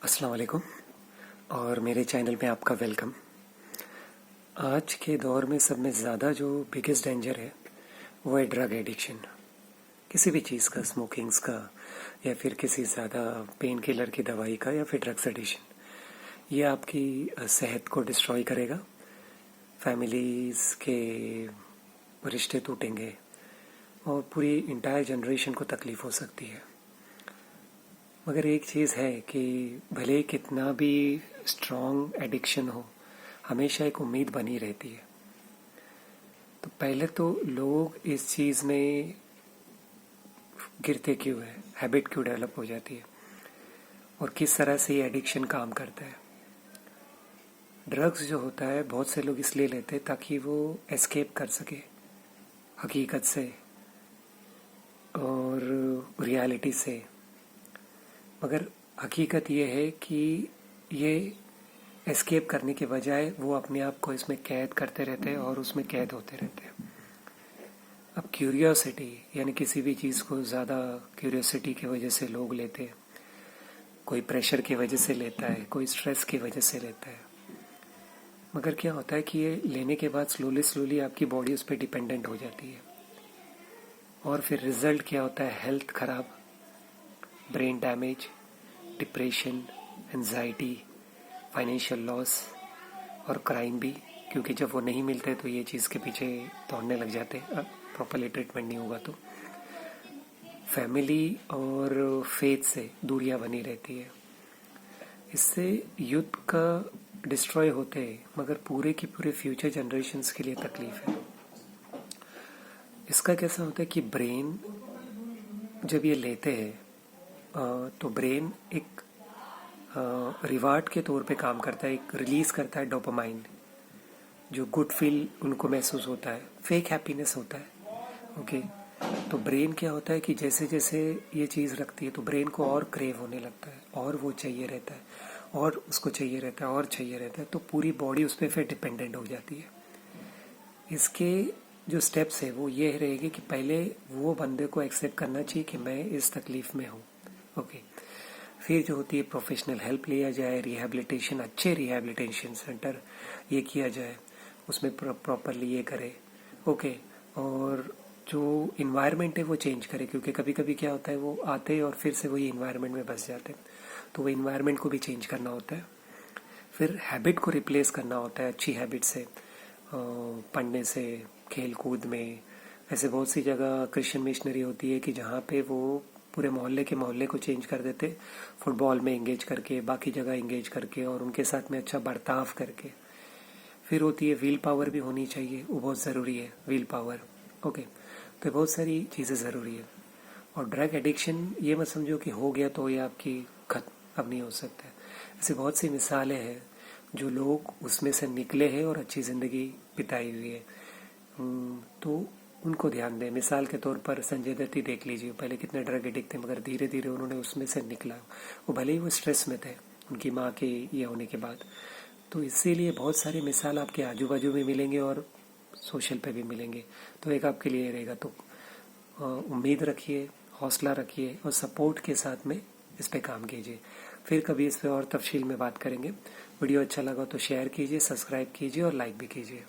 अस्सलाम वालेकुम और मेरे चैनल में आपका वेलकम। आज के दौर में सब में ज़्यादा जो बिगेस्ट डेंजर है वो है ड्रग एडिक्शन। किसी भी चीज़ का, स्मोकिंग्स का या फिर किसी ज़्यादा पेन किलर की दवाई का या फिर ड्रग्स एडिक्शन। ये आपकी सेहत को डिस्ट्रॉय करेगा, फैमिलीज़ के रिश्ते टूटेंगे और पूरी इंटायर जनरेशन को तकलीफ़ हो सकती है। मगर एक चीज़ है कि भले ही कितना भी स्ट्रॉन्ग एडिक्शन हो, हमेशा एक उम्मीद बनी रहती है। तो पहले तो लोग इस चीज़ में गिरते क्यों है, हैबिट क्यों डेवलप हो जाती है और किस तरह से ये एडिक्शन काम करता है। ड्रग्स जो होता है बहुत से लोग इसलिए लेते हैं ताकि वो एस्केप कर सके हकीकत से और रियलिटी से। मगर हकीकत ये है कि ये एस्केप करने के बजाय वो अपने आप को इसमें कैद करते रहते हैं और उसमें कैद होते रहते हैं। अब क्यूरियोसिटी यानी किसी भी चीज़ को ज़्यादा क्यूरियोसिटी की वजह से लोग लेते हैं। कोई प्रेशर की वजह से लेता है, कोई स्ट्रेस की वजह से लेता है। मगर क्या होता है कि ये लेने के बाद स्लोली स्लोली आपकी बॉडी उस पर डिपेंडेंट हो जाती है और फिर रिजल्ट क्या होता है, हेल्थ खराब, brain damage, depression, anxiety, financial loss और क्राइम भी, क्योंकि जब वो नहीं मिलते तो ये चीज़ के पीछे दौड़ने लग जाते हैं। प्रॉपरली ट्रीटमेंट नहीं होगा तो फैमिली और फेथ से दूरियां बनी रहती है। इससे युद्ध का डिस्ट्रॉय होते हैं मगर पूरे की पूरे फ्यूचर जनरेशन्स के लिए तकलीफ है। इसका कैसा होता है कि ब्रेन जब ये लेते हैं तो ब्रेन एक रिवार्ड के तौर पे काम करता है, एक रिलीज करता है डोपामाइन, जो गुड फील उनको महसूस होता है, फेक हैप्पीनेस होता है। ओके, तो ब्रेन क्या होता है कि जैसे जैसे ये चीज़ रखती है तो ब्रेन को और क्रेव होने लगता है और वो चाहिए रहता है और उसको चाहिए रहता है और चाहिए रहता है, तो पूरी बॉडी उस पर फिर डिपेंडेंट हो जाती है। इसके जो स्टेप्स है वो ये रहेगी कि पहले वो बंदे को एक्सेप्ट करना चाहिए कि मैं इस तकलीफ में हूँ। ओके, फिर जो होती है प्रोफेशनल हेल्प लिया जाए, रिहैबिलिटेशन, अच्छे रिहैबिलिटेशन सेंटर ये किया जाए, उसमें प्रॉपरली ये करे। ओके, और जो इन्वायरमेंट है वो चेंज करे, क्योंकि कभी कभी क्या होता है वो आते हैं और फिर से वही इन्वायरमेंट में बस जाते हैं, तो वो इन्वायरमेंट को भी चेंज करना होता है। फिर हैबिट को रिप्लेस करना होता है अच्छी हैबिट से, पढ़ने से, खेल कूद में। ऐसे बहुत सी जगह क्रिश्चियन मिशनरी होती है कि जहाँ पे वो पूरे मोहल्ले के मोहल्ले को चेंज कर देते, फुटबॉल में एंगेज करके, बाकी जगह एंगेज करके और उनके साथ में अच्छा बर्ताव करके। फिर होती है व्हील पावर भी होनी चाहिए, वो बहुत ज़रूरी है, व्हील पावर। ओके, तो बहुत सारी चीज़ें ज़रूरी है। और ड्रग एडिक्शन ये मत समझो कि हो गया तो ये आपकी खत्म, अब नहीं हो सकता है। ऐसे बहुत सी मिसालें हैं जो लोग उसमें से निकले हैं और अच्छी ज़िंदगी बिताई हुई है। तो उनको ध्यान दें। मिसाल के तौर पर संजय दत्त ही देख लीजिए, पहले कितने ड्रग एडिक्ट थे मगर धीरे धीरे उन्होंने उसमें से निकला। वो भले ही वो स्ट्रेस में थे उनकी माँ के ये होने के बाद। तो इसीलिए बहुत सारी मिसाल आपके आजू बाजू में मिलेंगे और सोशल पे भी मिलेंगे, तो एक आपके लिए रहेगा। तो उम्मीद रखिए, हौसला रखिए और सपोर्ट के साथ में इस पे काम कीजिए। फिर कभी इस पे और तफसील में बात करेंगे। वीडियो अच्छा लगा तो शेयर कीजिए, सब्सक्राइब कीजिए और लाइक भी कीजिए।